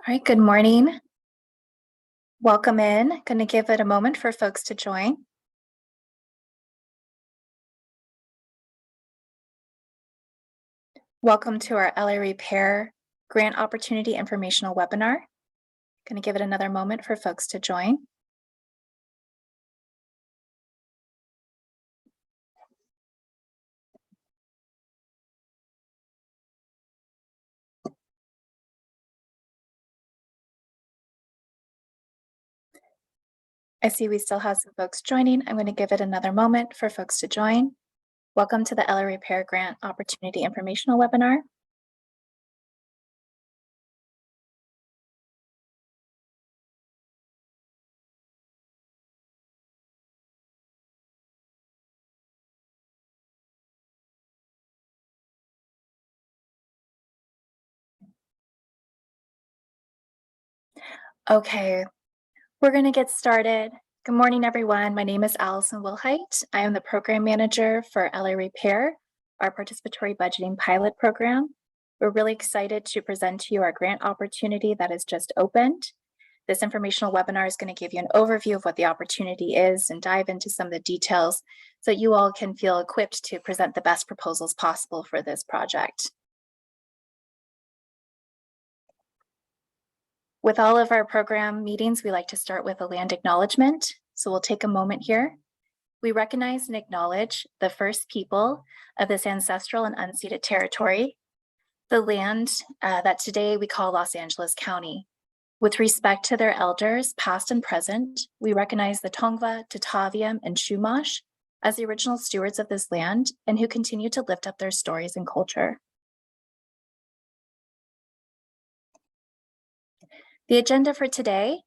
All right, good morning. Welcome in. Going to give it a moment for folks to join. Welcome to our LA Repair Grant Opportunity Informational Webinar. Going to give it another moment for folks to join. I see we still have some folks joining. I'm going to give it another moment for folks to join. Welcome to the LA Repair Grant Opportunity Informational Webinar. Okay, we're going to get started. Good morning, everyone. My name is Allison Wilhite. I am the program manager for LA Repair, our participatory budgeting pilot program. We're really excited to present to you our grant opportunity that has just opened. This informational webinar is going to give you an overview of what the opportunity is and dive into some of the details so that you all can feel equipped to present the best proposals possible for this project. With all of our program meetings, we like to start with a land acknowledgement. So we'll take a moment here. We recognize and acknowledge the first people of this ancestral and unceded territory, the land that today we call Los Angeles County. With respect to their elders, past and present, we recognize the Tongva, Tataviam, and Chumash as the original stewards of this land and who continue to lift up their stories and culture. The agenda for today,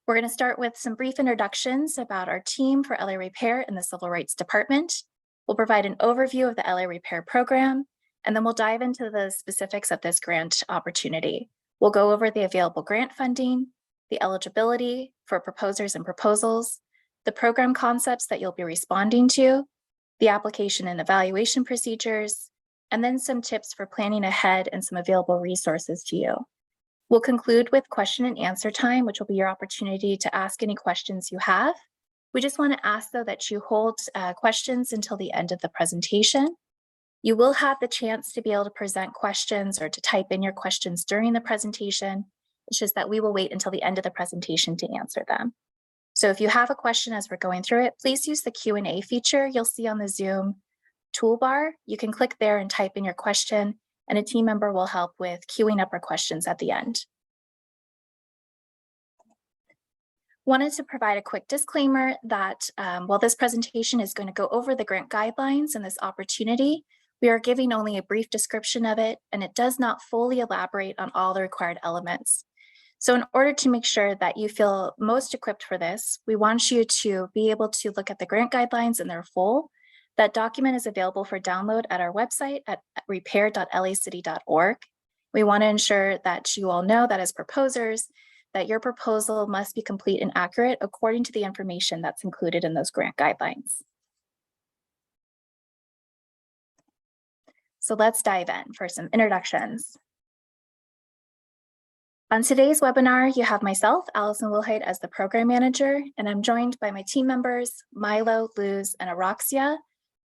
we're going to start with some brief introductions about our team for LA Repair in the Civil Rights Department. We'll provide an overview of the LA Repair program, and then we'll dive into the specifics of this grant opportunity. We'll go over the available grant funding, the eligibility for proposers and proposals, the program concepts that you'll be responding to, the application and evaluation procedures, and then some tips for planning ahead and some available resources to you. We'll conclude with question and answer time, which will be your opportunity to ask any questions you have. We just want to ask, though, that you hold questions until the end of the presentation. You will have the chance to be able to present questions or to type in your questions during the presentation. It's just that we will wait until the end of the presentation to answer them. So if you have a question as we're going through it, please use the Q&A feature you'll see on the Zoom toolbar. You can click there and type in your question, and a team member will help with queuing up our questions at the end. Wanted to provide a quick disclaimer that while this presentation is going to go over the grant guidelines and this opportunity, we are giving only a brief description of it, and it does not fully elaborate on all the required elements. So in order to make sure that you feel most equipped for this, we want you to be able to look at the grant guidelines in their full. That document is available for download at our website at repair.lacity.org. We want to ensure that you all know that as proposers, that your proposal must be complete and accurate according to the information that's included in those grant guidelines. So let's dive in for some introductions. On today's webinar, you have myself, Allison Wilhite, as the program manager, and I'm joined by my team members, Milo, Luz, and Araxia.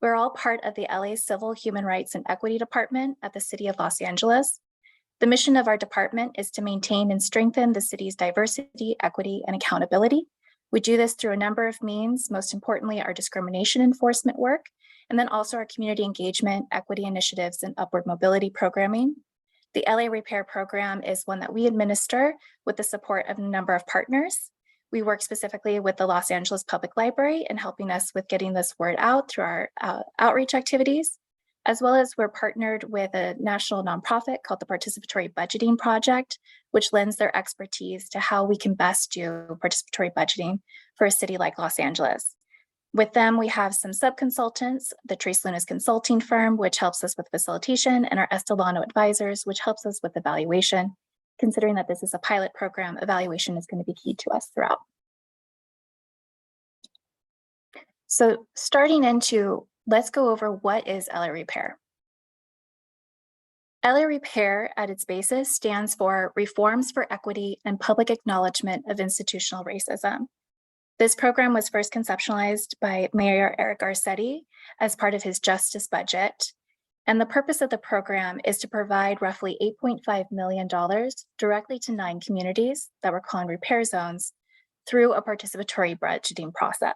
We're all part of the LA Civil, Human Rights, and Equity Department at the City of Los Angeles. The mission of our department is to maintain and strengthen the city's diversity, equity, and accountability. We do this through a number of means, most importantly, our discrimination enforcement work, and then also our community engagement, equity initiatives, and upward mobility programming. The LA Repair program is one that we administer with the support of a number of partners. We work specifically with the Los Angeles Public Library in helping us with getting this word out through our outreach activities, as well as we're partnered with a national nonprofit called the Participatory Budgeting Project, which lends their expertise to how we can best do participatory budgeting for a city like Los Angeles. With them, we have some sub-consultants, the Trace Lunas consulting firm, which helps us with facilitation, and our Estelano advisors, which helps us with evaluation. Considering that this is a pilot program, evaluation is going to be key to us throughout. So starting into, let's go over what is LA Repair. LA Repair at its basis stands for Reforms for Equity and Public Acknowledgement of Institutional Racism. This program was first conceptualized by Mayor Eric Garcetti as part of his justice budget. And the purpose of the program is to provide roughly $8.5 million directly to 9 communities that were called repair zones through a participatory budgeting process.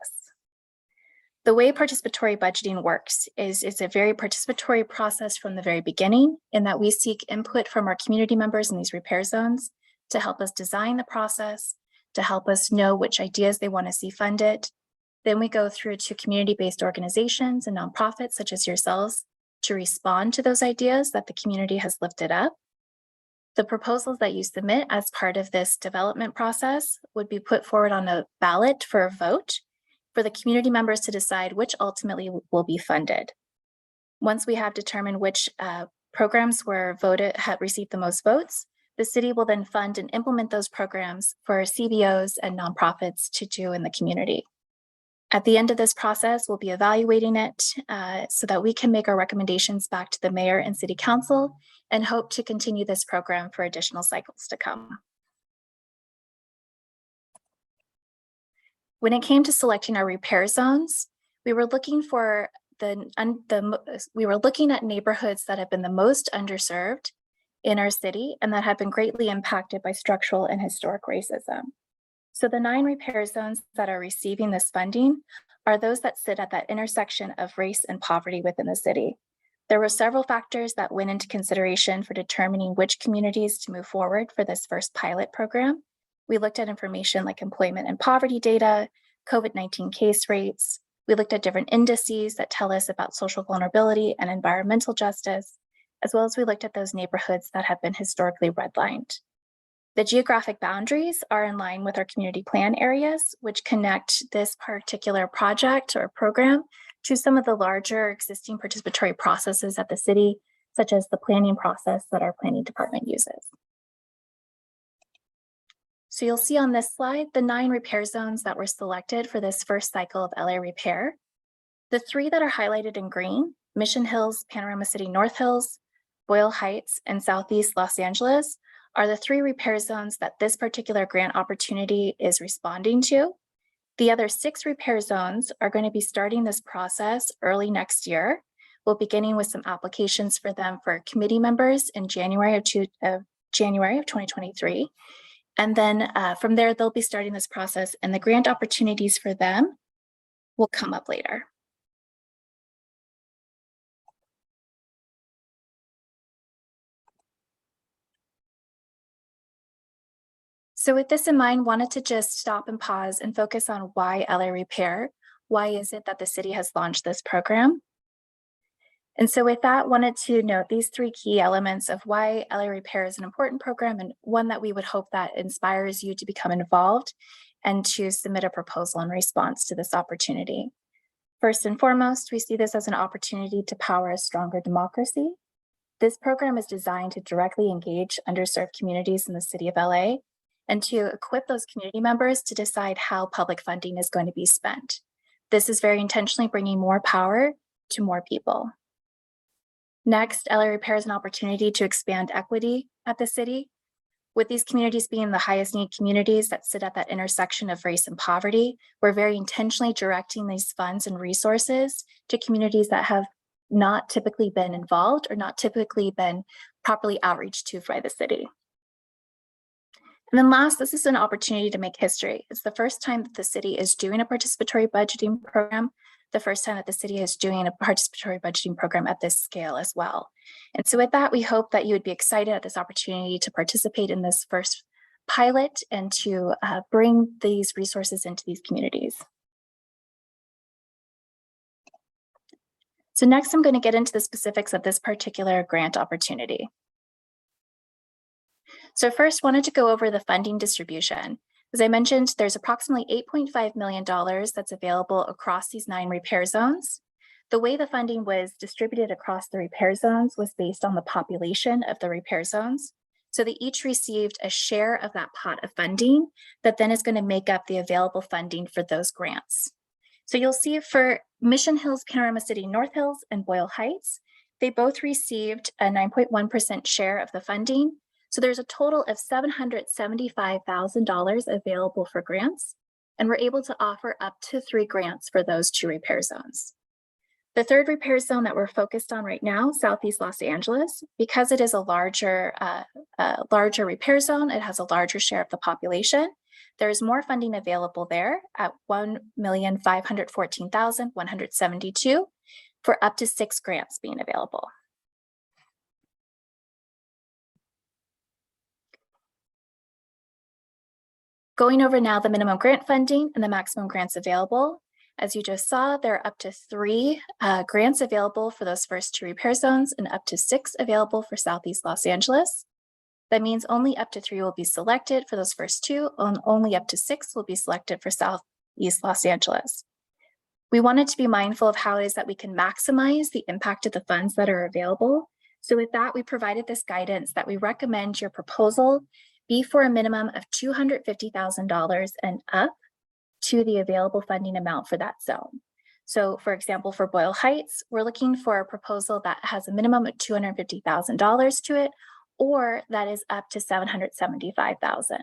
The way participatory budgeting works is it's a very participatory process from the very beginning, in that we seek input from our community members in these repair zones to help us design the process, to help us know which ideas they want to see funded. Then we go through to community-based organizations and nonprofits such as yourselves to respond to those ideas that the community has lifted up. The proposals that you submit as part of this development process would be put forward on a ballot for a vote for the community members to decide which ultimately will be funded. Once we have determined which programs had received the most votes, the city will then fund and implement those programs for CBOs and nonprofits to do in the community. At the end of this process, we'll be evaluating it so that we can make our recommendations back to the mayor and city council and hope to continue this program for additional cycles to come. When it came to selecting our repair zones, we were looking for looking at neighborhoods that have been the most underserved in our city and that have been greatly impacted by structural and historic racism. So the 9 repair zones that are receiving this funding are those that sit at that intersection of race and poverty within the city. There were several factors that went into consideration for determining which communities to move forward for this first pilot program. We looked at information like employment and poverty data, COVID-19 case rates. We looked at different indices that tell us about social vulnerability and environmental justice, as well as we looked at those neighborhoods that have been historically redlined. The geographic boundaries are in line with our community plan areas, which connect this particular project or program to some of the larger existing participatory processes at the city, such as the planning process that our planning department uses. So you'll see on this slide, the 9 repair zones that were selected for this first cycle of LA Repair. The 3 that are highlighted in green, Mission Hills, Panorama City North Hills, Boyle Heights, and Southeast Los Angeles, are the 3 repair zones that this particular grant opportunity is responding to. The other 6 repair zones are going to be starting this process early next year. We'll be beginning with some applications for them for committee members in January of 2023. And then from there, they'll be starting this process, and the grant opportunities for them will come up later. So with this in mind, wanted to just stop and pause and focus on why LA Repair. Why is it that the city has launched this program? And so with that, wanted to note these 3 key elements of why LA Repair is an important program, and one that we would hope that inspires you to become involved and to submit a proposal in response to this opportunity. First and foremost, we see this as an opportunity to power a stronger democracy. This program is designed to directly engage underserved communities in the city of LA and to equip those community members to decide how public funding is going to be spent. This is very intentionally bringing more power to more people. Next, LA Repair is an opportunity to expand equity at the city. With these communities being the highest need communities that sit at that intersection of race and poverty, we're very intentionally directing these funds and resources to communities that have not typically been involved or not typically been properly outreached to by the city. And then last, this is an opportunity to make history. It's the first time that the city is doing a participatory budgeting program, the first time that the city is doing a participatory budgeting program at this scale as well. And so with that, we hope that you would be excited at this opportunity to participate in this first pilot and to bring these resources into these communities. So next, I'm going to get into the specifics of this particular grant opportunity. So first, wanted to go over the funding distribution. As I mentioned, there's approximately $8.5 million that's available across these 9 repair zones. The way the funding was distributed across the repair zones was based on the population of the repair zones. So they each received a share of that pot of funding that then is going to make up the available funding for those grants. So you'll see for Mission Hills, Panorama City North Hills, and Boyle Heights, They both received a 9.1% share of the funding. So there's a total of $775,000 available for grants, and we're able to offer up to 3 grants for those 2 repair zones. The third repair zone that we're focused on right now, Southeast Los Angeles, because it is a larger repair zone, it has a larger share of the population. There's more funding available there at $1,514,172 for up to 6 grants being available. Going over now the minimum grant funding and the maximum grants available. As you just saw, there are up to 3 grants available for those first 2 repair zones and up to 6 available for Southeast Los Angeles. That means only up to 3 will be selected for those first 2, and only up to 6 will be selected for Southeast Los Angeles. We wanted to be mindful of how it is that we can maximize the impact of the funds that are available. So with that, we provided this guidance that we recommend your proposal be for a minimum of $250,000 and up to the available funding amount for that zone. So for example, for Boyle Heights, we're looking for a proposal that has a minimum of $250,000 to it, or that is up to $775,000.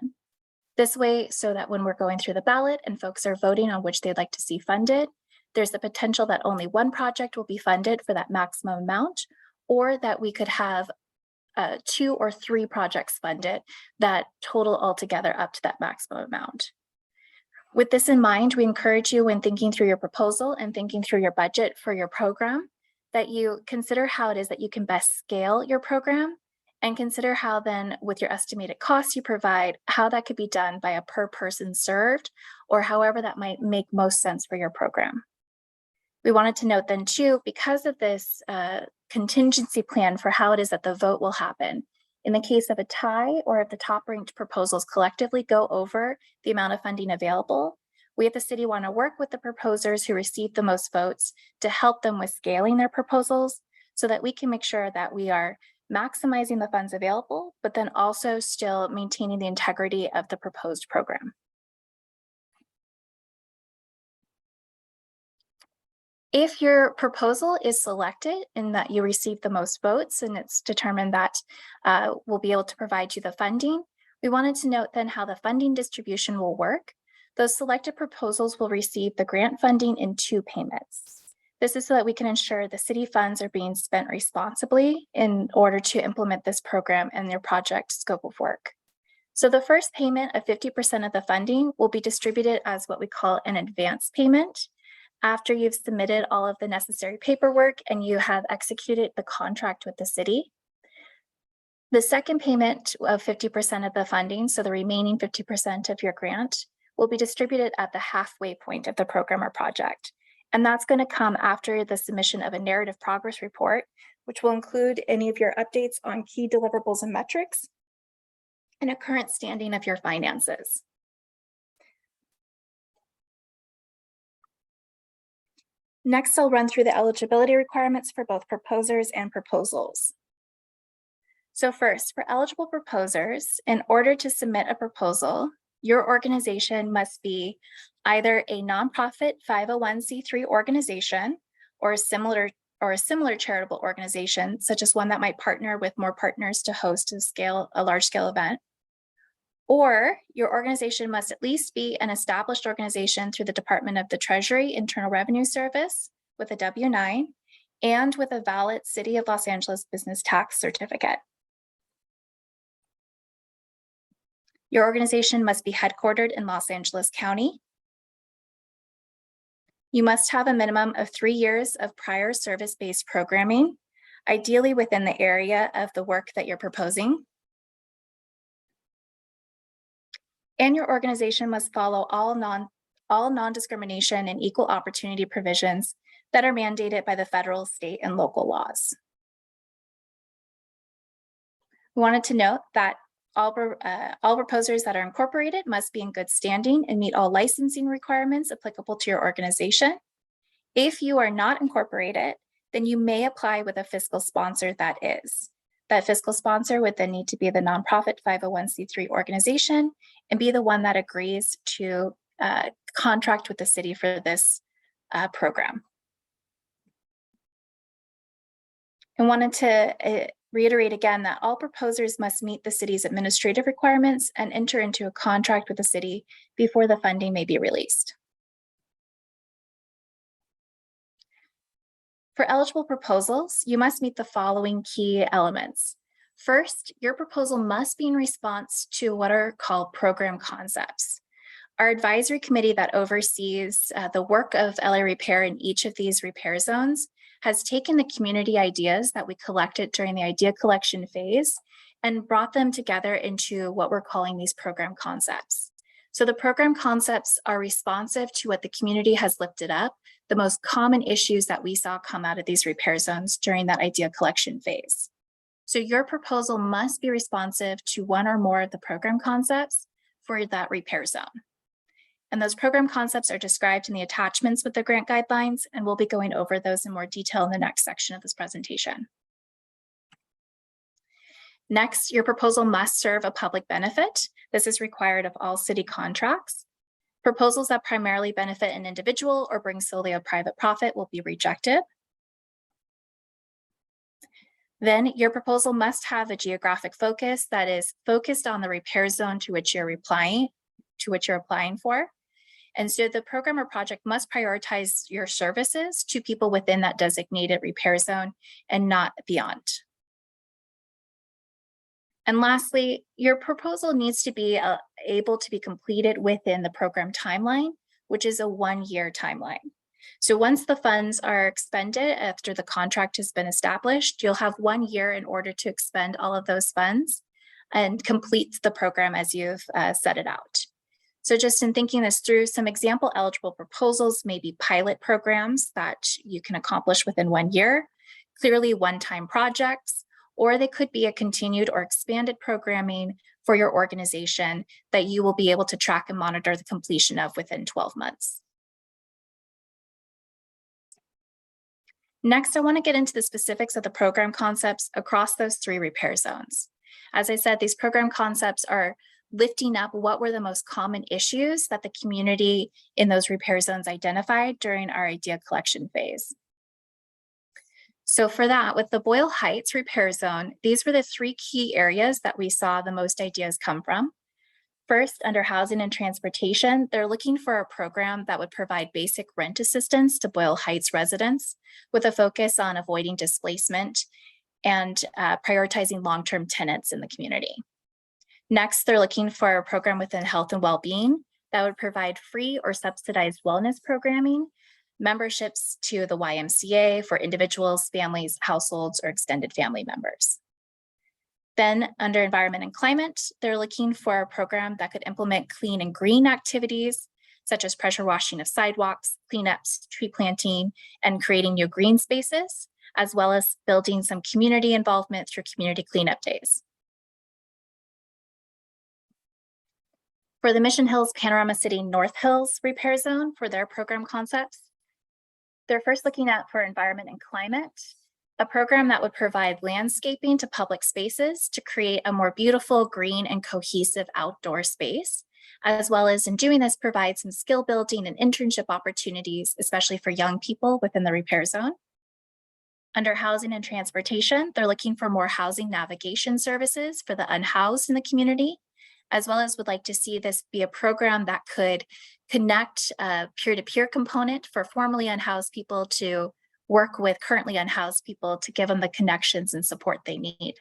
This way, so that when we're going through the ballot and folks are voting on which they'd like to see funded, there's the potential that only one project will be funded for that maximum amount, or that we could have 2 or 3 projects funded that total altogether up to that maximum amount. With this in mind, we encourage you when thinking through your proposal and thinking through your budget for your program, that you consider how it is that you can best scale your program, and consider how then with your estimated costs you provide, how that could be done by a per person served, or however that might make most sense for your program. We wanted to note then too, because of this contingency plan for how it is that the vote will happen, in the case of a tie, or if the top ranked proposals collectively go over the amount of funding available, we at the city want to work with the proposers who receive the most votes to help them with scaling their proposals so that we can make sure that we are maximizing the funds available, but then also still maintaining the integrity of the proposed program. If your proposal is selected and that you receive the most votes and it's determined that we'll be able to provide you the funding, we wanted to note then how the funding distribution will work. Those selected proposals will receive the grant funding in 2 payments. This is so that we can ensure the city funds are being spent responsibly in order to implement this program and their project scope of work. So the first payment of 50% of the funding will be distributed as what we call an advance payment, after you've submitted all of the necessary paperwork and you have executed the contract with the city. The second payment of 50% of the funding, so the remaining 50% of your grant, will be distributed at the halfway point of the program or project. And that's going to come after the submission of a narrative progress report, which will include any of your updates on key deliverables and metrics and a current standing of your finances. Next, I'll run through the eligibility requirements for both proposers and proposals. So first, for eligible proposers, in order to submit a proposal, your organization must be either a nonprofit 501c3 organization or a similar charitable organization, such as one that might partner with more partners to host a large-scale event. Or your organization must at least be an established organization through the Department of the Treasury Internal Revenue Service with a W-9 and with a valid City of Los Angeles business tax certificate. Your organization must be headquartered in Los Angeles County. You must have a minimum of 3 years of prior service-based programming, ideally within the area of the work that you're proposing. And your organization must follow all non-discrimination and equal opportunity provisions that are mandated by the federal, state, and local laws. We wanted to note that all proposers that are incorporated must be in good standing and meet all licensing requirements applicable to your organization. If you are not incorporated, then you may apply with a fiscal sponsor that is. That fiscal sponsor would then need to be the nonprofit 501c3 organization and be the one that agrees to contract with the city for this program. I wanted to reiterate again that all proposers must meet the city's administrative requirements and enter into a contract with the city before the funding may be released. For eligible proposals, you must meet the following key elements. First, your proposal must be in response to what are called program concepts. Our advisory committee that oversees the work of LA Repair in each of these repair zones has taken the community ideas that we collected during the idea collection phase and brought them together into what we're calling these program concepts. So the program concepts are responsive to what the community has lifted up, the most common issues that we saw come out of these repair zones during that idea collection phase. So your proposal must be responsive to one or more of the program concepts for that repair zone. And those program concepts are described in the attachments with the grant guidelines, and we'll be going over those in more detail in the next section of this presentation. Next, your proposal must serve a public benefit. This is required of all city contracts. Proposals that primarily benefit an individual or bring solely a private profit will be rejected. Then your proposal must have a geographic focus that is focused on the repair zone to which you're applying for. And so the program or project must prioritize your services to people within that designated repair zone and not beyond. And lastly, your proposal needs to be able to be completed within the program timeline, which is a 1-year timeline. So once the funds are expended after the contract has been established, you'll have 1 year in order to expend all of those funds and complete the program as you've set it out. So just in thinking this through, some example eligible proposals may be pilot programs that you can accomplish within 1 year, clearly one-time projects, or they could be a continued or expanded programming for your organization that you will be able to track and monitor the completion of within 12 months. Next, I want to get into the specifics of the program concepts across those 3 repair zones. As I said, these program concepts are lifting up what were the most common issues that the community in those repair zones identified during our idea collection phase. So for that, with the Boyle Heights repair zone, these were the 3 key areas that we saw the most ideas come from. First, under housing and transportation, they're looking for a program that would provide basic rent assistance to Boyle Heights residents with a focus on avoiding displacement and prioritizing long-term tenants in the community. Next, they're looking for a program within health and well-being that would provide free or subsidized wellness programming, memberships to the YMCA for individuals, families, households, or extended family members. Then under environment and climate, they're looking for a program that could implement clean and green activities, such as pressure washing of sidewalks, cleanups, tree planting, and creating new green spaces, as well as building some community involvement through community cleanup days. For the Mission Hills-Panorama City North Hills repair zone for their program concepts, they're first looking at for environment and climate, a program that would provide landscaping to public spaces to create a more beautiful, green, and cohesive outdoor space, as well as in doing this, provide some skill building and internship opportunities, especially for young people within the repair zone. Under housing and transportation, they're looking for more housing navigation services for the unhoused in the community, as well as would like to see this be a program that could connect a peer-to-peer component for formerly unhoused people to work with currently unhoused people to give them the connections and support they need.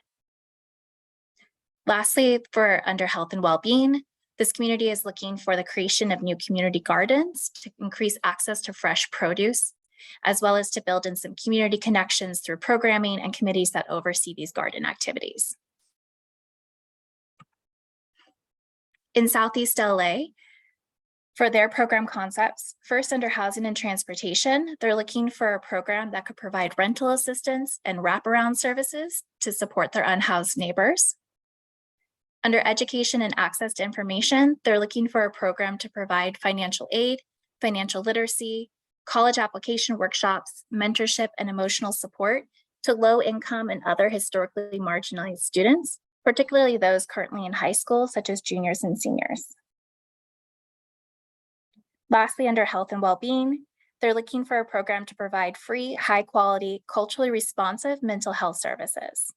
Lastly, for under health and well-being, this community is looking for the creation of new community gardens to increase access to fresh produce, as well as to build in some community connections through programming and committees that oversee these garden activities. In Southeast LA, for their program concepts, first under housing and transportation, they're looking for a program that could provide rental assistance and wraparound services to support their unhoused neighbors. Under education and access to information, they're looking for a program to provide financial aid, financial literacy, college application workshops, mentorship, and emotional support to low-income and other historically marginalized students, particularly those currently in high school, such as juniors and seniors. Lastly, under health and well-being, They're looking for a program to provide free, high-quality, culturally responsive mental health services.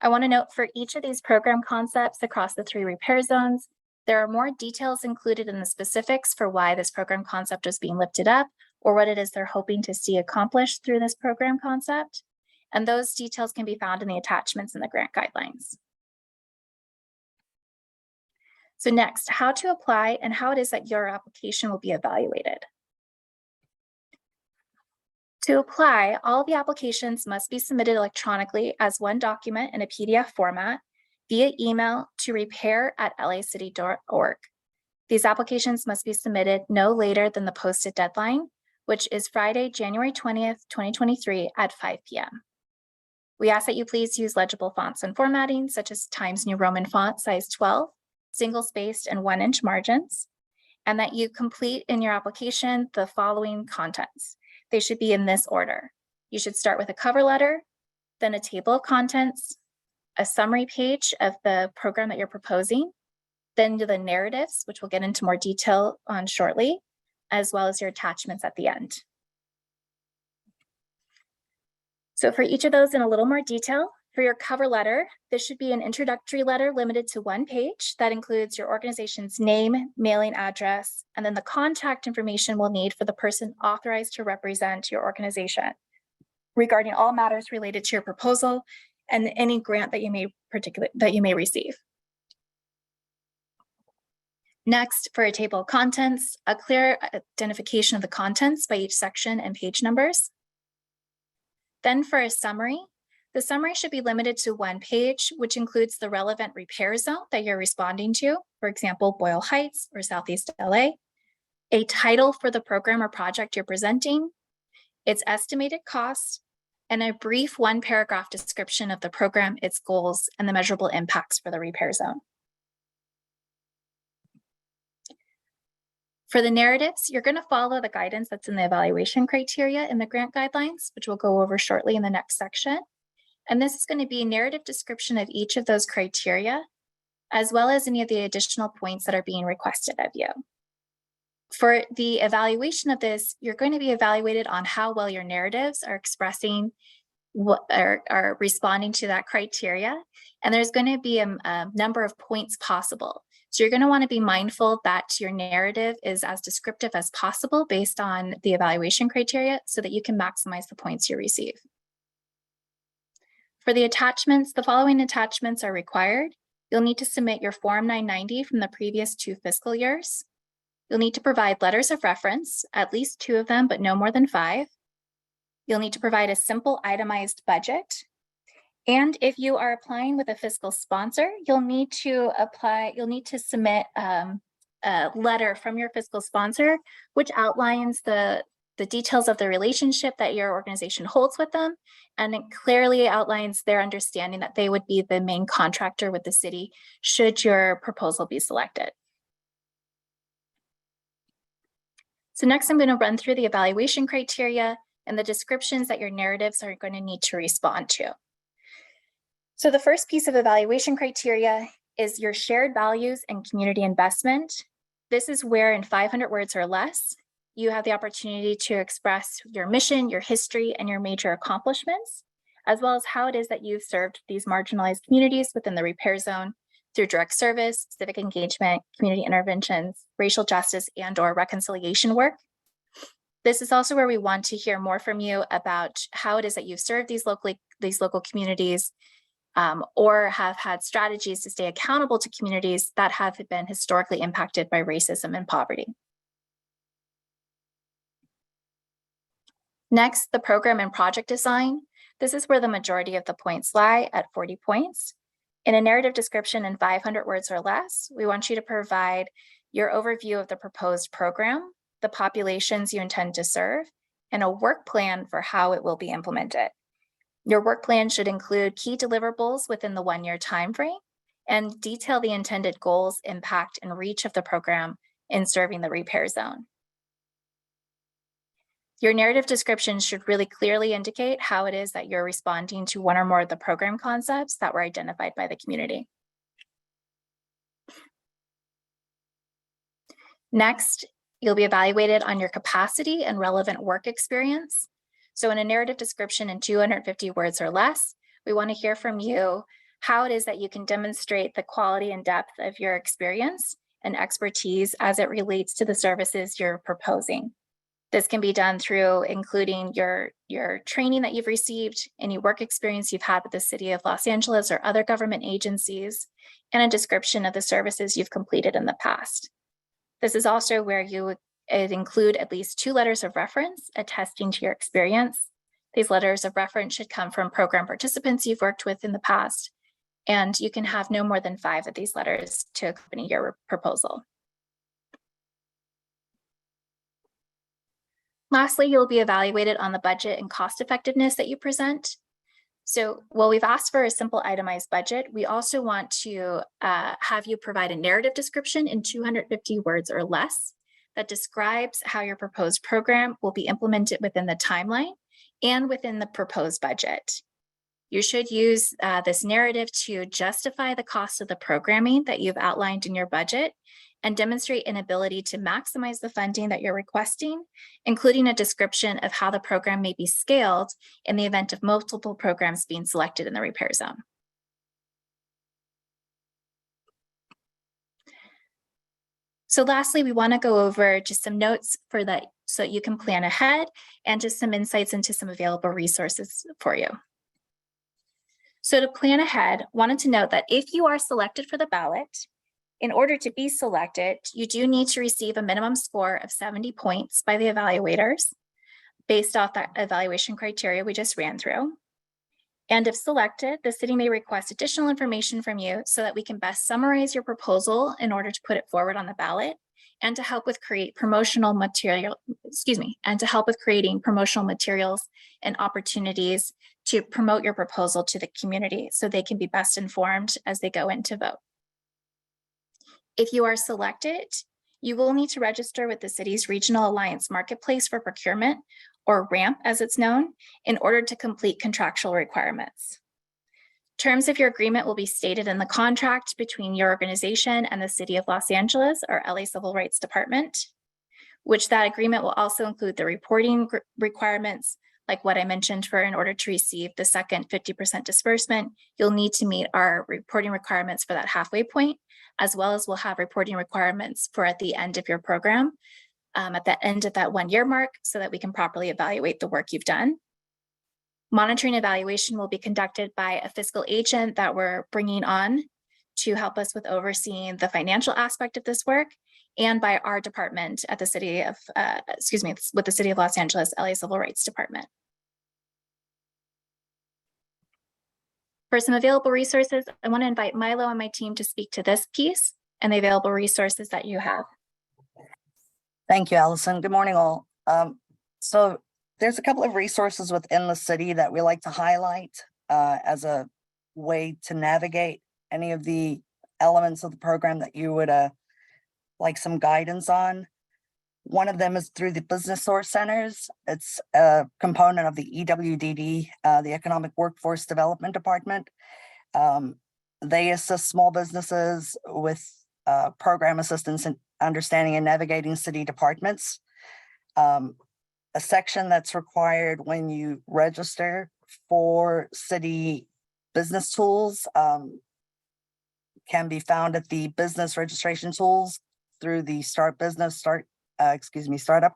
I want to note for each of these program concepts across the 3 repair zones, there are more details included in the specifics for why this program concept is being lifted up or what it is they're hoping to see accomplished through this program concept. And those details can be found in the attachments in the grant guidelines. So next, how to apply and how it is that your application will be evaluated. To apply, all the applications must be submitted electronically as one document in a PDF format via email to repair@lacity.org. These applications must be submitted no later than the posted deadline, which is Friday, January 20th, 2023 at 5 p.m. We ask that you please use legible fonts and formatting, such as Times New Roman font size 12, single-spaced and 1-inch margins, and that you complete in your application the following contents. They should be in this order. You should start with a cover letter, then a table of contents, a summary page of the program that you're proposing, then the narratives, which we'll get into more detail on shortly, as well as your attachments at the end. So for each of those in a little more detail, for your cover letter, this should be an introductory letter limited to 1 page that includes your organization's name, mailing address, and then the contact information we'll need for the person authorized to represent your organization regarding all matters related to your proposal and any grant that you may receive. Next, for a table of contents, a clear identification of the contents by each section and page numbers. Then for a summary, the summary should be limited to 1 page, which includes the relevant repair zone that you're responding to, for example, Boyle Heights or Southeast LA, a title for the program or project you're presenting, its estimated cost, and a brief 1-paragraph description of the program, its goals, and the measurable impacts for the repair zone. For the narratives, you're going to follow the guidance that's in the evaluation criteria in the grant guidelines, which we'll go over shortly in the next section. And this is going to be a narrative description of each of those criteria, as well as any of the additional points that are being requested of you. For the evaluation of this, you're going to be evaluated on how well your narratives are expressing what are responding to that criteria. And there's going to be a number of points possible. So you're going to want to be mindful that your narrative is as descriptive as possible based on the evaluation criteria so that you can maximize the points you receive. For the attachments, the following attachments are required. You'll need to submit your Form 990 from the previous 2 fiscal years. You'll need to provide letters of reference, at least 2 of them, but no more than 5. You'll need to provide a simple itemized budget. And if you are applying with a fiscal sponsor, you'll need to submit a letter from your fiscal sponsor, which outlines the details of the relationship that your organization holds with them, and it clearly outlines their understanding that they would be the main contractor with the city should your proposal be selected. So next, I'm going to run through the evaluation criteria and the descriptions that your narratives are going to need to respond to. So the first piece of evaluation criteria is your shared values and community investment. This is where in 500 words or less, you have the opportunity to express your mission, your history, and your major accomplishments, as well as how it is that you've served these marginalized communities within the repair zone through direct service, civic engagement, community interventions, racial justice, and/or reconciliation work. This is also where we want to hear more from you about how it is that you've served these local communities, or have had strategies to stay accountable to communities that have been historically impacted by racism and poverty. Next, the program and project design. This is where the majority of the points lie at 40 points. In a narrative description in 500 words or less, we want you to provide your overview of the proposed program, the populations you intend to serve, and a work plan for how it will be implemented. Your work plan should include key deliverables within the 1-year timeframe and detail the intended goals, impact, and reach of the program in serving the repair zone. Your narrative description should really clearly indicate how it is that you're responding to one or more of the program concepts that were identified by the community. Next, You'll be evaluated on your capacity and relevant work experience. So in a narrative description in 250 words or less, we want to hear from you how it is that you can demonstrate the quality and depth of your experience and expertise as it relates to the services you're proposing. This can be done through including your training that you've received, any work experience you've had with the City of Los Angeles or other government agencies, and a description of the services you've completed in the past. This is also where you would include at least 2 letters of reference attesting to your experience. These letters of reference should come from program participants you've worked with in the past, and you can have no more than 5 of these letters to accompany your proposal. Lastly, you'll be evaluated on the budget and cost effectiveness that you present. So while we've asked for a simple itemized budget, we also want to have you provide a narrative description in 250 words or less that describes how your proposed program will be implemented within the timeline and within the proposed budget. You should use this narrative to justify the cost of the programming that you've outlined in your budget and demonstrate an ability to maximize the funding that you're requesting, including a description of how the program may be scaled in the event of multiple programs being selected in the repair zone. So lastly, we want to go over just some notes for that so that you can plan ahead and just some insights into some available resources for you. So to plan ahead, wanted to note that if you are selected for the ballot, in order to be selected, you do need to receive a minimum score of 70 points by the evaluators based off that evaluation criteria we just ran through. And if selected, the city may request additional information from you so that we can best summarize your proposal in order to put it forward on the ballot and to help with creating promotional materials and opportunities to promote your proposal to the community so they can be best informed as they go in to vote. If you are selected, you will need to register with the city's Regional Alliance Marketplace for Procurement, or RAMP as it's known, in order to complete contractual requirements. Terms of your agreement will be stated in the contract between your organization and the City of Los Angeles, or LA Civil Rights Department, which that agreement will also include the reporting requirements, like what I mentioned, for in order to receive the second 50% disbursement, you'll need to meet our reporting requirements for that halfway point, as well as we'll have reporting requirements for at the end of your program, at the end of that 1-year mark, so that we can properly evaluate the work you've done. Monitoring evaluation will be conducted by a fiscal agent that we're bringing on to help us with overseeing the financial aspect of this work, and by our department at the City of, with the City of Los Angeles, LA Civil Rights Department. For some available resources, I want to invite Milo and my team to speak to this piece and the available resources that you have. Thank you, Allison. Good morning, all. So there's a couple of resources within the city that we like to highlight as a way to navigate any of the elements of the program that you would like some guidance on. One of them is through the Business Source Centers. It's a component of the EWDD, the Economic Workforce Development Department. They assist small businesses with program assistance in understanding and navigating city departments. A section that's required when you register for city business tools can be found at the business registration tools through the Startup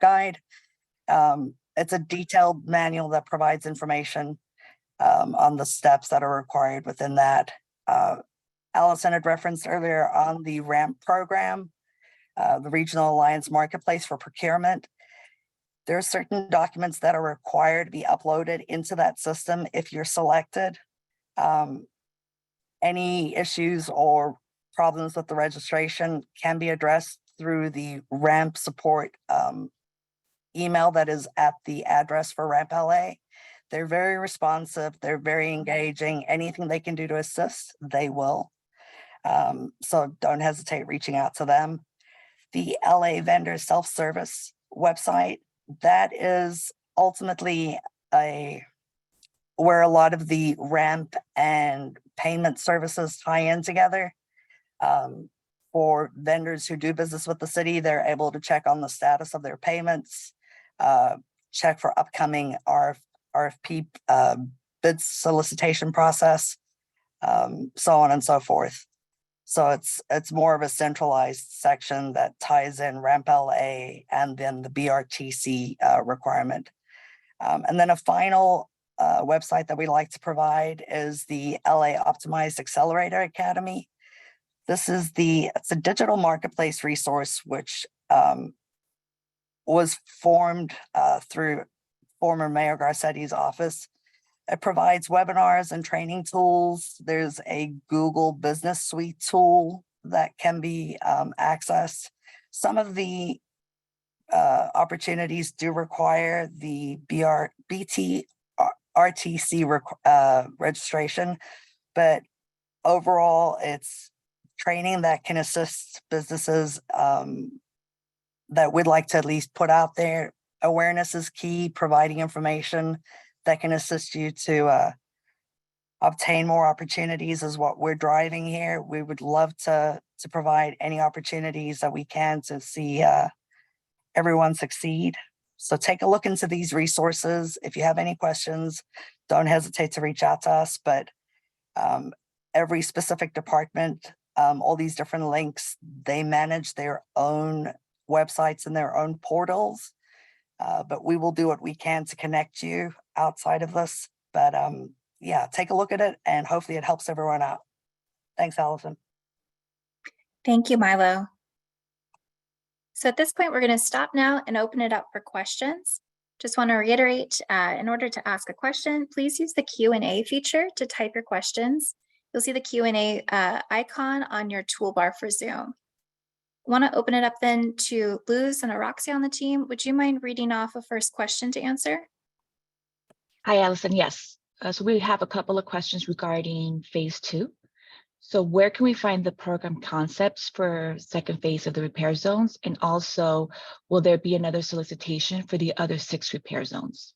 Guide. It's a detailed manual that provides information on the steps that are required within that. Allison had referenced earlier on the RAMP program, the Regional Alliance Marketplace for Procurement. There are certain documents that are required to be uploaded into that system if you're selected. Any issues or problems with the registration can be addressed through the RAMP support email that is at the address for RAMP LA. They're very responsive, they're very engaging. Anything they can do to assist, they will. So don't hesitate reaching out to them. The LA Vendor Self-Service website, that is ultimately where a lot of the RAMP and payment services tie in together. for vendors who do business with the city, they're able to check on the status of their payments, check for upcoming RFP bid solicitation process, so on and so forth. So it's more of a centralized section that ties in Ramp LA and then the BRTC requirement. And then a final website that we like to provide is the LA Optimized Accelerator Academy. It's a digital marketplace resource which was formed through former Mayor Garcetti's office. It provides webinars and training tools. There's a Google Business Suite tool that can be accessed. Some of the opportunities do require the RTC registration, but overall it's training that can assist businesses that we'd like to at least put out there. Awareness is key, providing information that can assist you to obtain more opportunities is what we're driving here. We would love to provide any opportunities that we can to see everyone succeed. So take a look into these resources. If you have any questions, don't hesitate to reach out to us. But every specific department, all these different links, they manage their own websites and their own portals. But we will do what we can to connect you outside of this. But yeah, take a look at it and hopefully it helps everyone out. Thanks, Allison. Thank you, Milo. So at this point, we're going to stop now and open it up for questions. Just want to reiterate, in order to ask a question, please use the Q&A feature to type your questions. You'll see the Q&A icon on your toolbar for Zoom. I want to open it up then to Luz and Araxia on the team. Would you mind reading off a first question to answer? Hi, Allison. Yes. So we have a couple of questions regarding phase 2. So where can we find the program concepts for second phase of the repair zones? And also, will there be another solicitation for the other 6 repair zones?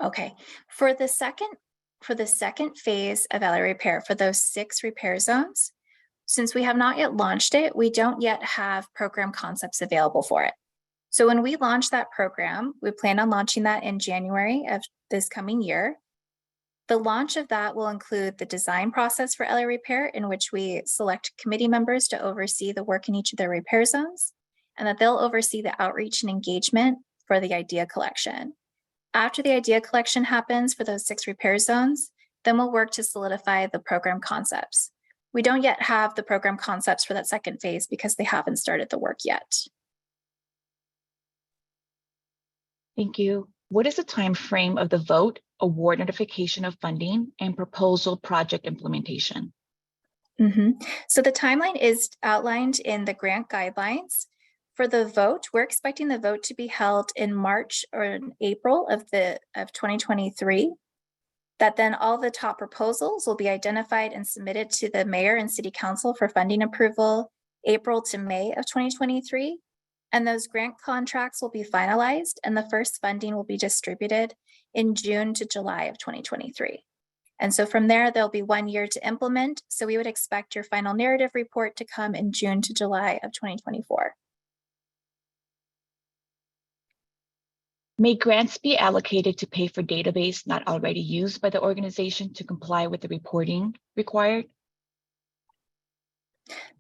Okay, for the second phase of LA repair, for those 6 repair zones, since we have not yet launched it, we don't yet have program concepts available for it. So when we launch that program, we plan on launching that in January of this coming year. The launch of that will include the design process for LA repair, in which we select committee members to oversee the work in each of their repair zones, and that they'll oversee the outreach and engagement for the idea collection. After the idea collection happens for those 6 repair zones, then we'll work to solidify the program concepts. We don't yet have the program concepts for that second phase because they haven't started the work yet. Thank you. What is the time frame of the vote, award notification of funding, and proposal project implementation? So the timeline is outlined in the grant guidelines. For the vote, we're expecting the vote to be held in March or in April of 2023. That then all the top proposals will be identified and submitted to the mayor and city council for funding approval, April to May of 2023. And those grant contracts will be finalized and the first funding will be distributed in June to July of 2023. And so from there, there'll be 1 year to implement. So we would expect your final narrative report to come in June to July of 2024. May grants be allocated to pay for database not already used by the organization to comply with the reporting required?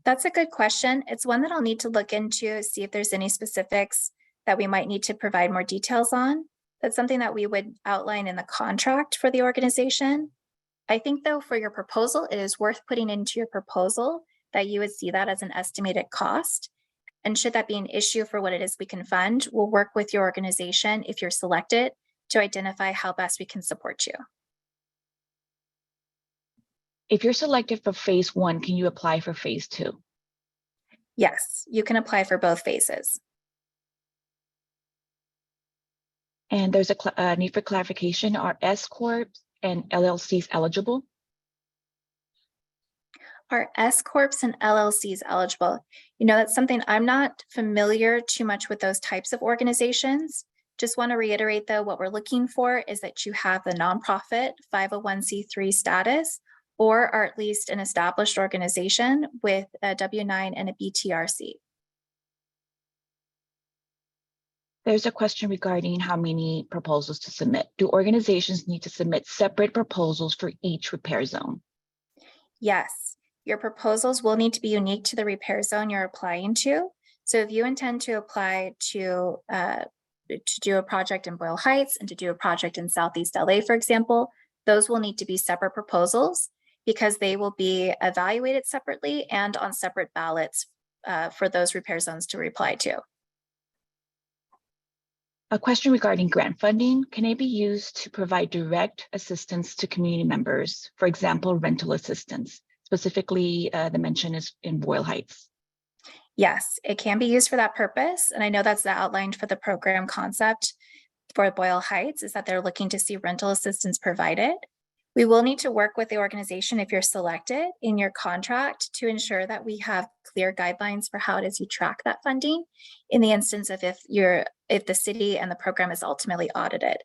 That's a good question. It's one that I'll need to look into, see if there's any specifics that we might need to provide more details on. That's something that we would outline in the contract for the organization. I think though, for your proposal, it is worth putting into your proposal that you would see that as an estimated cost. And should that be an issue for what it is we can fund, we'll work with your organization, if you're selected, to identify how best we can support you. If you're selected for phase 1, can you apply for phase 2? Yes, you can apply for both phases. And there's a need for clarification. Are S Corps and LLCs eligible? Are S Corps and LLCs eligible? You know, that's something I'm not familiar too much with those types of organizations. Just want to reiterate though, what we're looking for is that you have the nonprofit 501c3 status or are at least an established organization with a W-9 and a BTRC. There's a question regarding how many proposals to submit. Do organizations need to submit separate proposals for each repair zone? Yes, your proposals will need to be unique to the repair zone you're applying to. So if you intend to apply to do a project in Boyle Heights and to do a project in Southeast LA, for example, those will need to be separate proposals because they will be evaluated separately and on separate ballots for those repair zones to reply to. A question regarding grant funding. Can it be used to provide direct assistance to community members? For example, rental assistance. Specifically, the mention is in Boyle Heights. Yes, it can be used for that purpose. And I know that's outlined for the program concept for Boyle Heights, is that they're looking to see rental assistance provided. We will need to work with the organization if you're selected in your contract to ensure that we have clear guidelines for how it is you track that funding in the instance of if the city and the program is ultimately audited.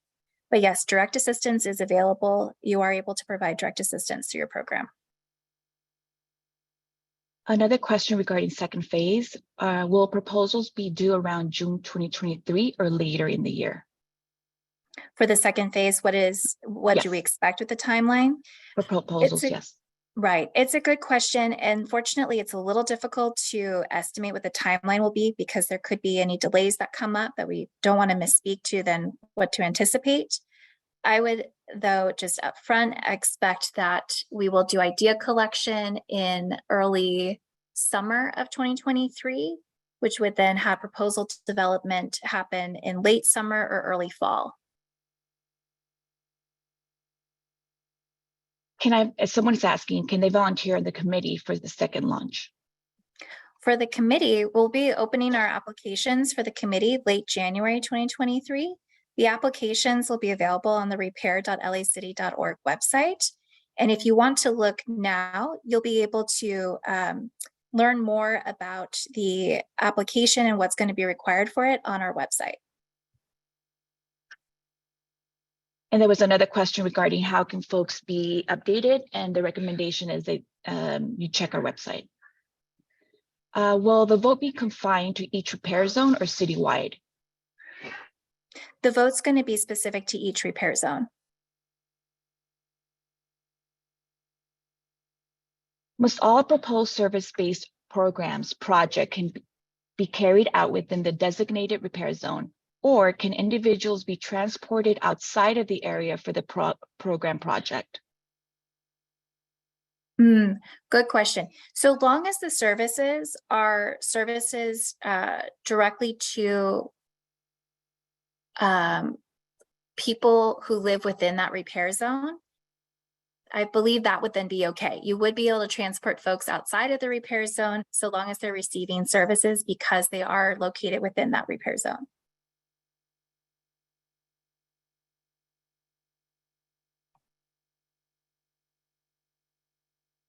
But yes, direct assistance is available. You are able to provide direct assistance to your program. Another question regarding second phase. Will proposals be due around June 2023 or later in the year? For the second phase, what do we expect with the timeline? For proposals, yes. Right. It's a good question. And fortunately, it's a little difficult to estimate what the timeline will be because there could be any delays that come up that we don't want to misspeak to than what to anticipate. I would, though, just upfront expect that we will do idea collection in early summer of 2023, which would then have proposal development happen in late summer or early fall. As someone is asking, can they volunteer in the committee for the second launch? For the committee, we'll be opening our applications for the committee late January 2023. The applications will be available on the repair.lacity.org website. And if you want to look now, you'll be able to learn more about the application and what's going to be required for it on our website. And there was another question regarding how can folks be updated, and the recommendation is that you check our website. Will the vote be confined to each repair zone or citywide? The vote's going to be specific to each repair zone. Must all proposed service-based project can be carried out within the designated repair zone, or can individuals be transported outside of the area for the program project? Good question. So long as the services are services directly to people who live within that repair zone, I believe that would then be okay. You would be able to transport folks outside of the repair zone so long as they're receiving services because they are located within that repair zone.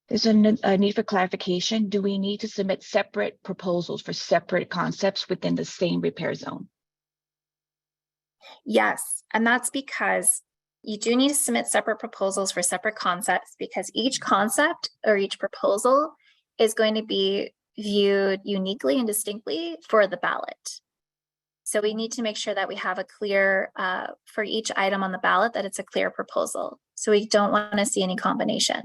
There's a need for clarification. Do we need to submit separate proposals for separate concepts within the same repair zone? Yes, and that's because you do need to submit separate proposals for separate concepts because each concept or each proposal is going to be viewed uniquely and distinctly for the ballot. So we need to make sure that we have a clear, for each item on the ballot, that it's a clear proposal. So we don't want to see any combination.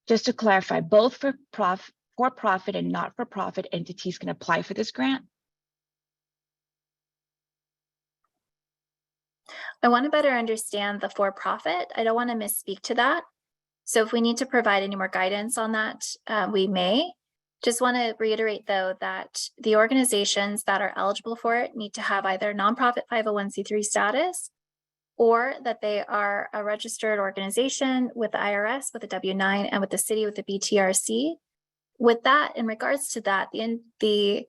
Just to clarify, both for-profit and not-for-profit entities can apply for this grant? I want to better understand the for-profit. I don't want to misspeak to that. So if we need to provide any more guidance on that, we may. Just want to reiterate, though, that the organizations that are eligible for it need to have either nonprofit 501c3 status or that they are a registered organization with the IRS, with the W-9, and with the city with the BTRC. With that, in regards to that, the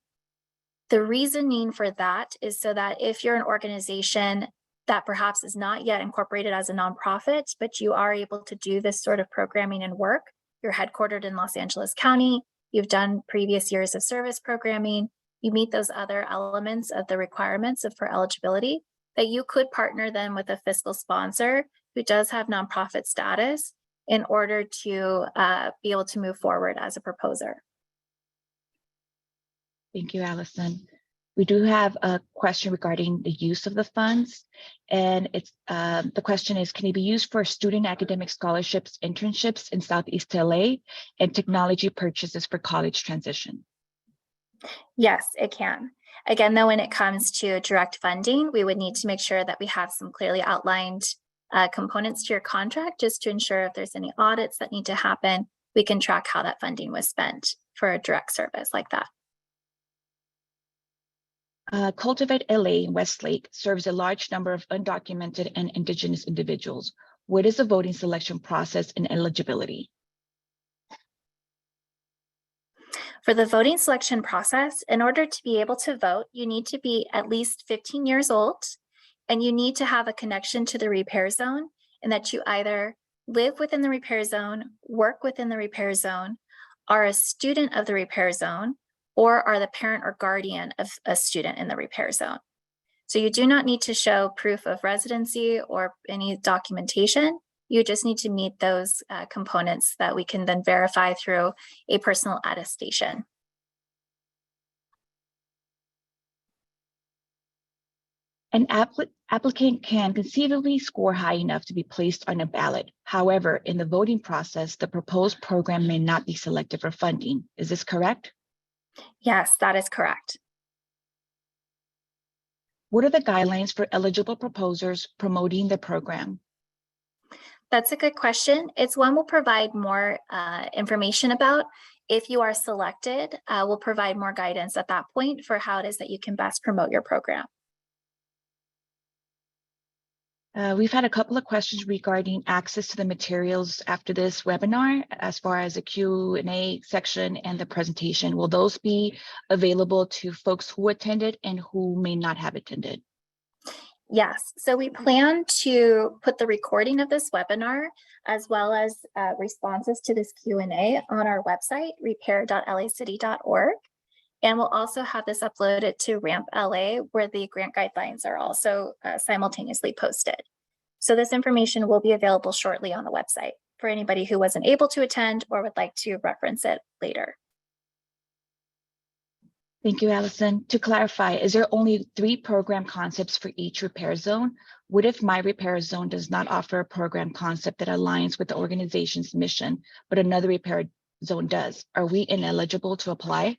reasoning for that is so that if you're an organization that perhaps is not yet incorporated as a nonprofit, but you are able to do this sort of programming and work, you're headquartered in Los Angeles County, you've done previous years of service programming, you meet those other elements of the requirements for eligibility, that you could partner then with a fiscal sponsor who does have nonprofit status in order to be able to move forward as a proposer. Thank you, Allison. We do have a question regarding the use of the funds. And it's the question is, can it be used for student academic scholarships, internships in Southeast LA, and technology purchases for college transition? Yes, it can. Again, though, when it comes to direct funding, we would need to make sure that we have some clearly outlined components to your contract, just to ensure if there's any audits that need to happen, we can track how that funding was spent for a direct service like that. Cultivate LA in Westlake serves a large number of undocumented and Indigenous individuals. What is the voting selection process and eligibility? For the voting selection process, in order to be able to vote, you need to be at least 15 years old, and you need to have a connection to the repair zone, and that you either live within the repair zone, work within the repair zone, are a student of the repair zone, or are the parent or guardian of a student in the repair zone. So you do not need to show proof of residency or any documentation. You just need to meet those components that we can then verify through a personal attestation. An applicant can conceivably score high enough to be placed on a ballot. However, in the voting process, the proposed program may not be selected for funding. Is this correct? Yes, that is correct. What are the guidelines for eligible proposers promoting the program? That's a good question. It's one we'll provide more information about. If you are selected, we'll provide more guidance at that point for how it is that you can best promote your program. We've had a couple of questions regarding access to the materials after this webinar, as far as the Q&A section and the presentation. Will those be available to folks who attended and who may not have attended? Yes, so we plan to put the recording of this webinar as well as responses to this Q&A on our website, repair.lacity.org. And we'll also have this uploaded to Ramp LA, where the grant guidelines are also simultaneously posted. So this information will be available shortly on the website for anybody who wasn't able to attend or would like to reference it later. Thank you, Allison. To clarify, is there only 3 program concepts for each repair zone? What if my repair zone does not offer a program concept that aligns with the organization's mission, but another repair zone does? Are we ineligible to apply?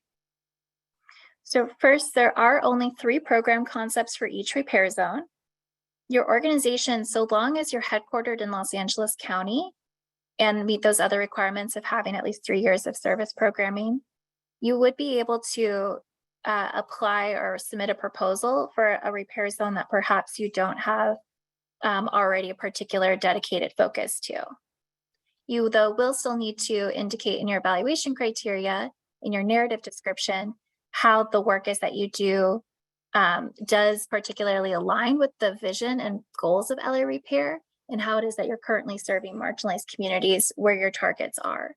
So first, there are only 3 program concepts for each repair zone. Your organization, so long as you're headquartered in Los Angeles County and meet those other requirements of having at least 3 years of service programming, you would be able to apply or submit a proposal for a repair zone that perhaps you don't have already a particular dedicated focus to. You, though, will still need to indicate in your evaluation criteria, in your narrative description, how the work is that you do does particularly align with the vision and goals of LA Repair, and how it is that you're currently serving marginalized communities where your targets are.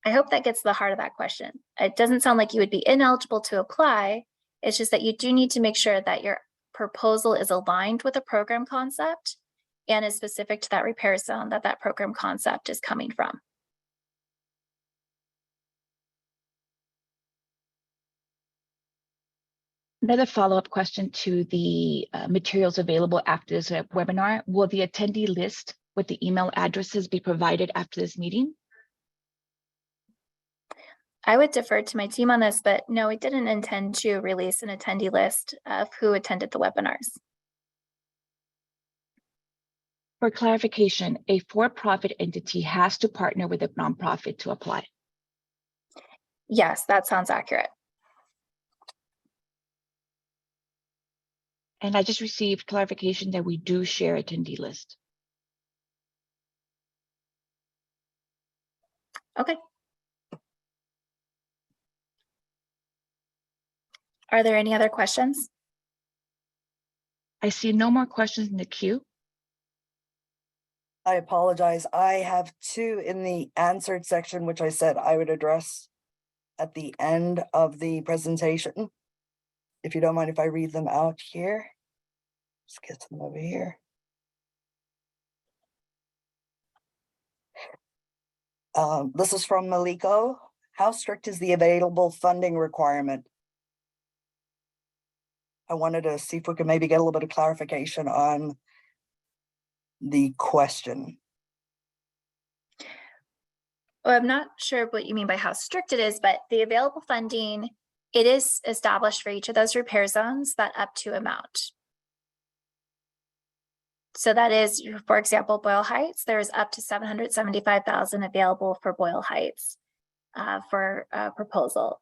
I hope that gets to the heart of that question. It doesn't sound like you would be ineligible to apply. It's just that you do need to make sure that your proposal is aligned with a program concept and is specific to that repair zone that that program concept is coming from. Another follow-up question to the materials available after this webinar. Will the attendee list with the email addresses be provided after this meeting? I would defer to my team on this, but no, we didn't intend to release an attendee list of who attended the webinars. For clarification, a for-profit entity has to partner with a nonprofit to apply. Yes, that sounds accurate. And I just received clarification that we do share attendee list. Okay. Are there any other questions? I see no more questions in the queue. I apologize. I have 2 in the answered section, which I said I would address at the end of the presentation. If you don't mind if I read them out here. Just get them over here. This is from Maliko. How strict is the available funding requirement? I wanted to see if we could maybe get a little bit of clarification on the question. Well, I'm not sure what you mean by how strict it is, but the available funding, it is established for each of those repair zones that up to amount. So that is, for example, Boyle Heights, there is up to $775,000 available for Boyle Heights for a proposal.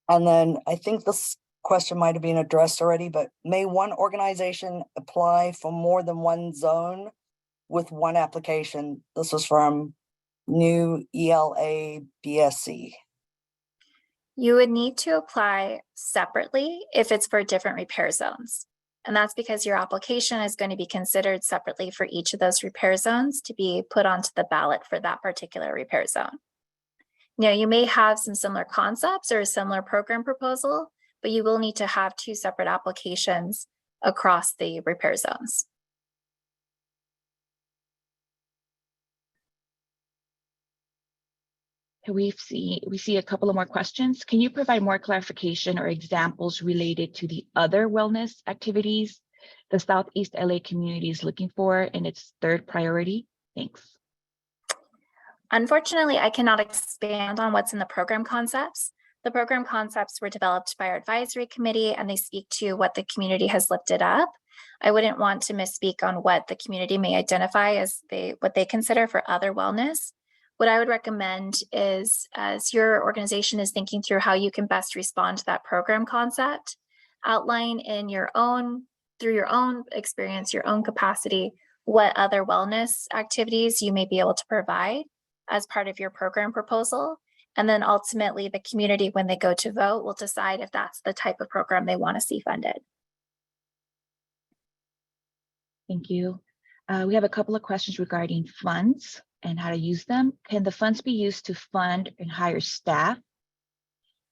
And then I think this question might have been addressed already, but may one organization apply for more than one zone with one application? This was from new ELA BSC. You would need to apply separately if it's for different repair zones. And that's because your application is going to be considered separately for each of those repair zones to be put onto the ballot for that particular repair zone. Now, you may have some similar concepts or a similar program proposal, but you will need to have two separate applications across the repair zones. We see a couple of more questions. Can you provide more clarification or examples related to the other wellness activities the Southeast LA community is looking for in its third priority? Thanks. Unfortunately, I cannot expand on what's in the program concepts. The program concepts were developed by our advisory committee and they speak to what the community has lifted up. I wouldn't want to misspeak on what the community may identify as what they consider for other wellness. What I would recommend is, as your organization is thinking through how you can best respond to that program concept, outline in through your own experience, your own capacity, what other wellness activities you may be able to provide as part of your program proposal. And then ultimately the community, when they go to vote, will decide if that's the type of program they want to see funded. Thank you. We have a couple of questions regarding funds and how to use them. Can the funds be used to fund and hire staff?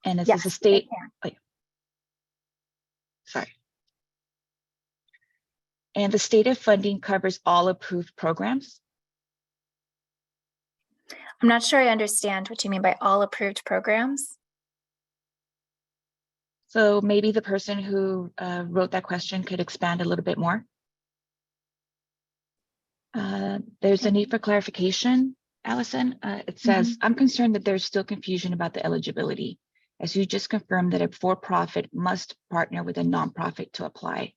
And this is a state. Oh, yeah. Sorry. And the state of funding covers all approved programs? I'm not sure I understand what you mean by all approved programs. So maybe the person who wrote that question could expand a little bit more. There's a need for clarification, Allison. It says, I'm concerned that there's still confusion about the eligibility, as you just confirmed that a for-profit must partner with a nonprofit to apply,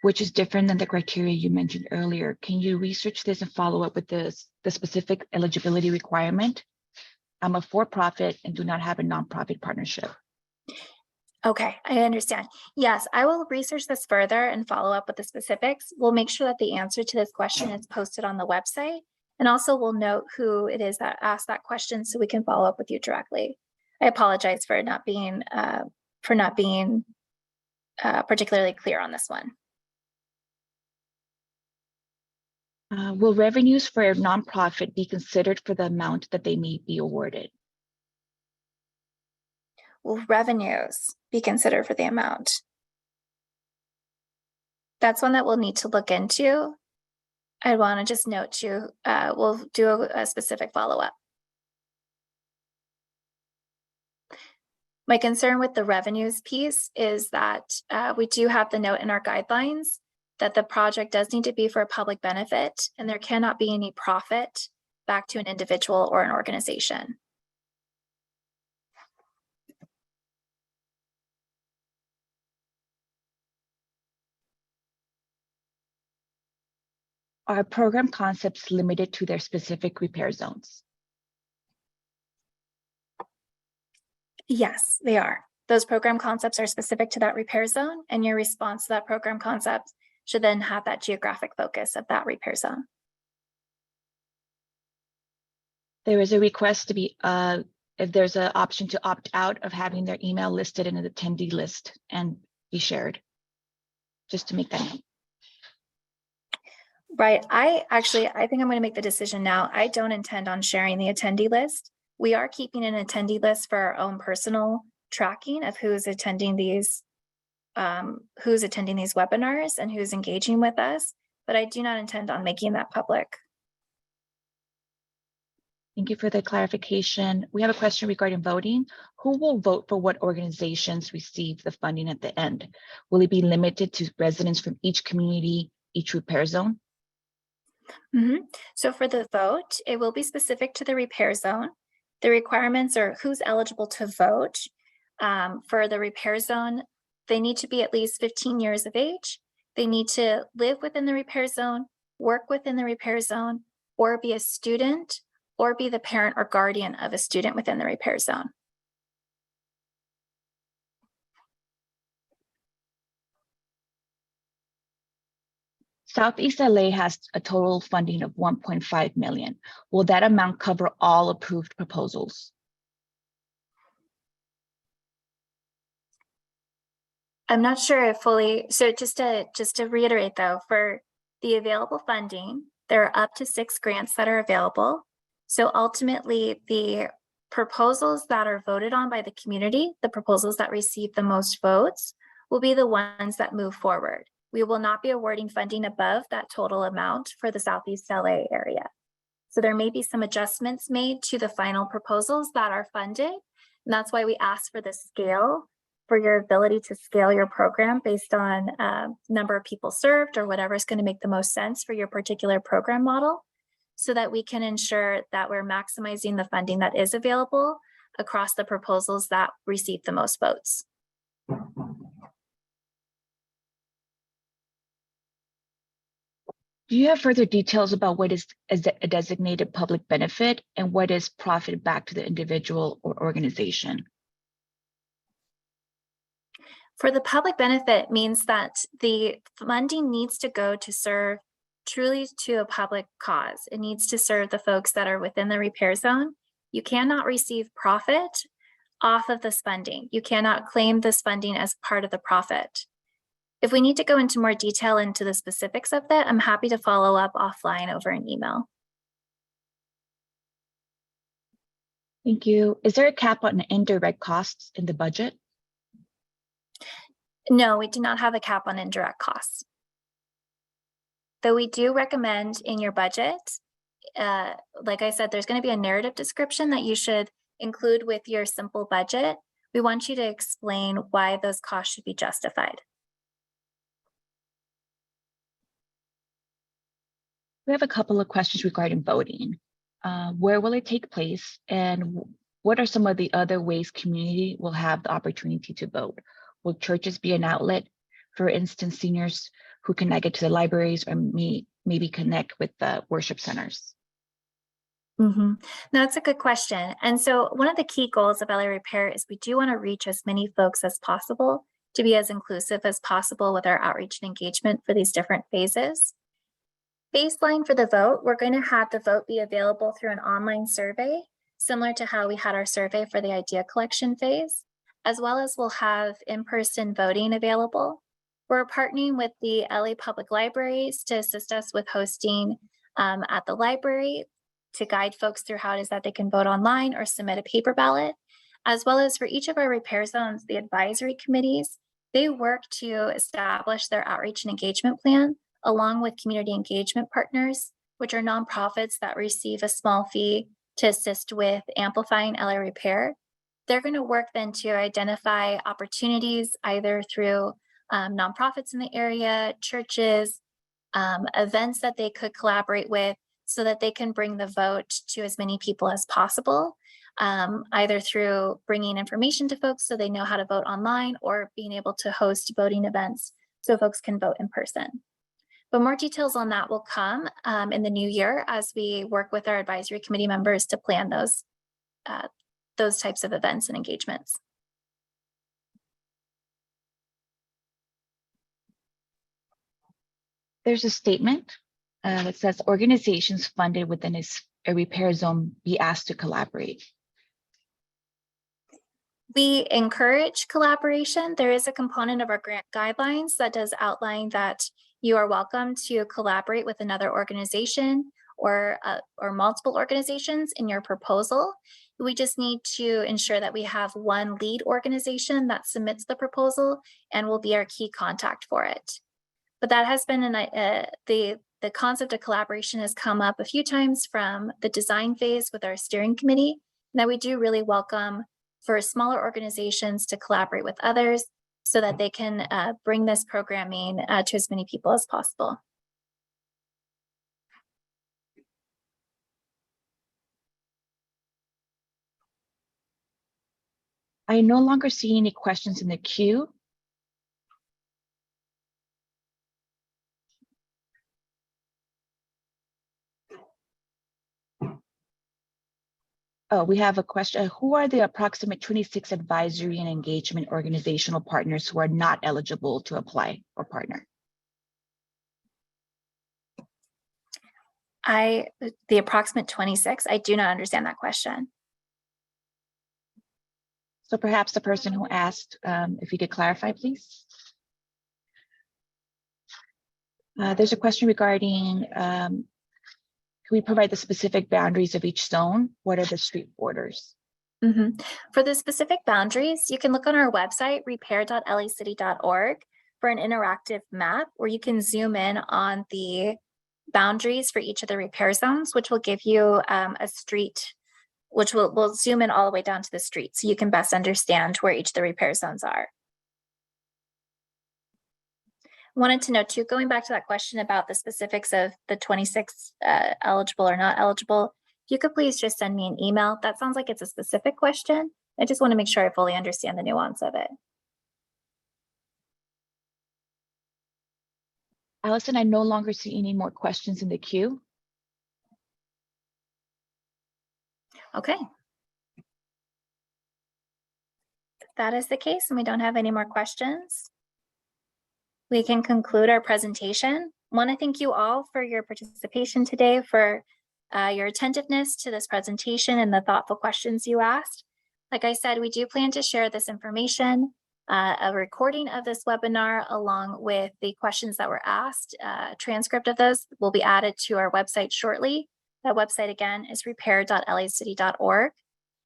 which is different than the criteria you mentioned earlier. Can you research this and follow up with the specific eligibility requirement? I'm a for-profit and do not have a nonprofit partnership. Okay, I understand. Yes, I will research this further and follow up with the specifics. We'll make sure that the answer to this question is posted on the website. And also we'll note who it is that asked that question so we can follow up with you directly. I apologize for not being particularly clear on this one. Will revenues for a nonprofit be considered for the amount that they may be awarded? Will revenues be considered for the amount? That's one that we'll need to look into. I want to just note too, we'll do a specific follow-up. My concern with the revenues piece is that we do have the note in our guidelines that the project does need to be for a public benefit and there cannot be any profit back to an individual or an organization. Are program concepts limited to their specific repair zones? Yes, they are. Those program concepts are specific to that repair zone, and your response to that program concept should then have that geographic focus of that repair zone. There is a request to be, if there's an option to opt out of having their email listed in an attendee list and be shared, just to make that note. Right. I think I'm going to make the decision now. I don't intend on sharing the attendee list. We are keeping an attendee list for our own personal tracking of who's attending these webinars and who's engaging with us, but I do not intend on making that public. Thank you for the clarification. We have a question regarding voting. Who will vote for what organizations receive the funding at the end? Will it be limited to residents from each community, each repair zone? So for the vote, it will be specific to the repair zone. The requirements are who's eligible to vote. For the repair zone, they need to be at least 15 years of age. They need to live within the repair zone, work within the repair zone, or be a student, or be the parent or guardian of a student within the repair zone. Southeast LA has a total funding of 1.5 million. Will that amount cover all approved proposals? I'm not sure if fully, so just to reiterate though, for the available funding, there are up to 6 grants that are available. So ultimately, the proposals that are voted on by the community, the proposals that receive the most votes, will be the ones that move forward. We will not be awarding funding above that total amount for the Southeast LA area. So there may be some adjustments made to the final proposals that are funded. And that's why we ask for the scale, for your ability to scale your program based on number of people served or whatever is going to make the most sense for your particular program model, so that we can ensure that we're maximizing the funding that is available across the proposals that receive the most votes. Do you have further details about what is a designated public benefit and what is profit back to the individual or organization? For the public benefit means that the funding needs to go to serve truly to a public cause. It needs to serve the folks that are within the repair zone. You cannot receive profit off of this funding. You cannot claim this funding as part of the profit. If we need to go into more detail into the specifics of that, I'm happy to follow up offline over an email. Thank you. Is there a cap on indirect costs in the budget? No, we do not have a cap on indirect costs. Though we do recommend in your budget, like I said, there's going to be a narrative description that you should include with your simple budget. We want you to explain why those costs should be justified. We have a couple of questions regarding voting. Where will it take place? And what are some of the other ways community will have the opportunity to vote? Will churches be an outlet? For instance, seniors who cannot get to the libraries or maybe connect with the worship centers? No, that's a good question. And so one of the key goals of LA Repair is we do want to reach as many folks as possible to be as inclusive as possible with our outreach and engagement for these different phases. Baseline for the vote, we're going to have the vote be available through an online survey, similar to how we had our survey for the idea collection phase, as well as we'll have in-person voting available. We're partnering with the LA Public Libraries to assist us with hosting at the library to guide folks through how it is that they can vote online or submit a paper ballot, as well as for each of our repair zones, the advisory committees, they work to establish their outreach and engagement plan along with community engagement partners, which are nonprofits that receive a small fee to assist with amplifying LA Repair. They're going to work then to identify opportunities either through nonprofits in the area, churches, events that they could collaborate with so that they can bring the vote to as many people as possible, either through bringing information to folks so they know how to vote online or being able to host voting events so folks can vote in person. But more details on that will come in the new year as we work with our advisory committee members to plan those types of events and engagements. There's a statement that says organizations funded within a repair zone be asked to collaborate. We encourage collaboration. There is a component of our grant guidelines that does outline that you are welcome to collaborate with another organization or multiple organizations in your proposal. We just need to ensure that we have one lead organization that submits the proposal and will be our key contact for it. But that has been the concept of collaboration has come up a few times from the design phase with our steering committee, and that we do really welcome for smaller organizations to collaborate with others so that they can bring this programming to as many people as possible. I no longer see any questions in the queue. Oh, we have a question. Who are the approximate 26 advisory and engagement organizational partners who are not eligible to apply or partner? The approximate 26, I do not understand that question. So perhaps the person who asked, if you could clarify, please. There's a question regarding, can we provide the specific boundaries of each zone? What are the street borders? For the specific boundaries, you can look on our website, repair.lacity.org, for an interactive map where you can zoom in on the boundaries for each of the repair zones, which will give you a street, which will zoom in all the way down to the street so you can best understand where each of the repair zones are. Wanted to know too, going back to that question about the specifics of the 26 eligible or not eligible, if you could please just send me an email. That sounds like it's a specific question. I just want to make sure I fully understand the nuance of it. Allison, I no longer see any more questions in the queue. Okay. If that is the case and we don't have any more questions, we can conclude our presentation. I want to thank you all for your participation today, for your attentiveness to this presentation and the thoughtful questions you asked. Like I said, we do plan to share this information, a recording of this webinar along with the questions that were asked. A transcript of those will be added to our website shortly. That website again is repair.lacity.org.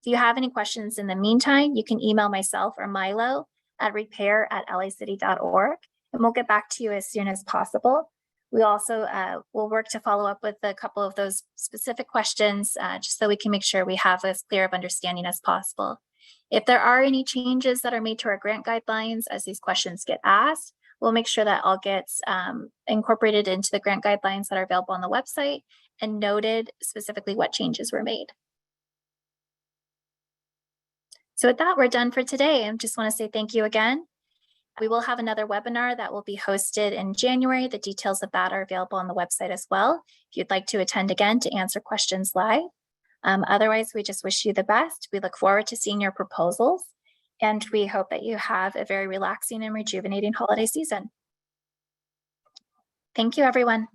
If you have any questions in the meantime, you can email myself or Milo at repair@lacity.org, and we'll get back to you as soon as possible. We also will work to follow up with a couple of those specific questions just so we can make sure we have as clear of understanding as possible. If there are any changes that are made to our grant guidelines as these questions get asked, we'll make sure that all gets incorporated into the grant guidelines that are available on the website and noted specifically what changes were made. So with that, we're done for today. I just want to say thank you again. We will have another webinar that will be hosted in January. The details of that are available on the website as well, if you'd like to attend again to answer questions live. Otherwise, we just wish you the best. We look forward to seeing your proposals, and we hope that you have a very relaxing and rejuvenating holiday season. Thank you, everyone.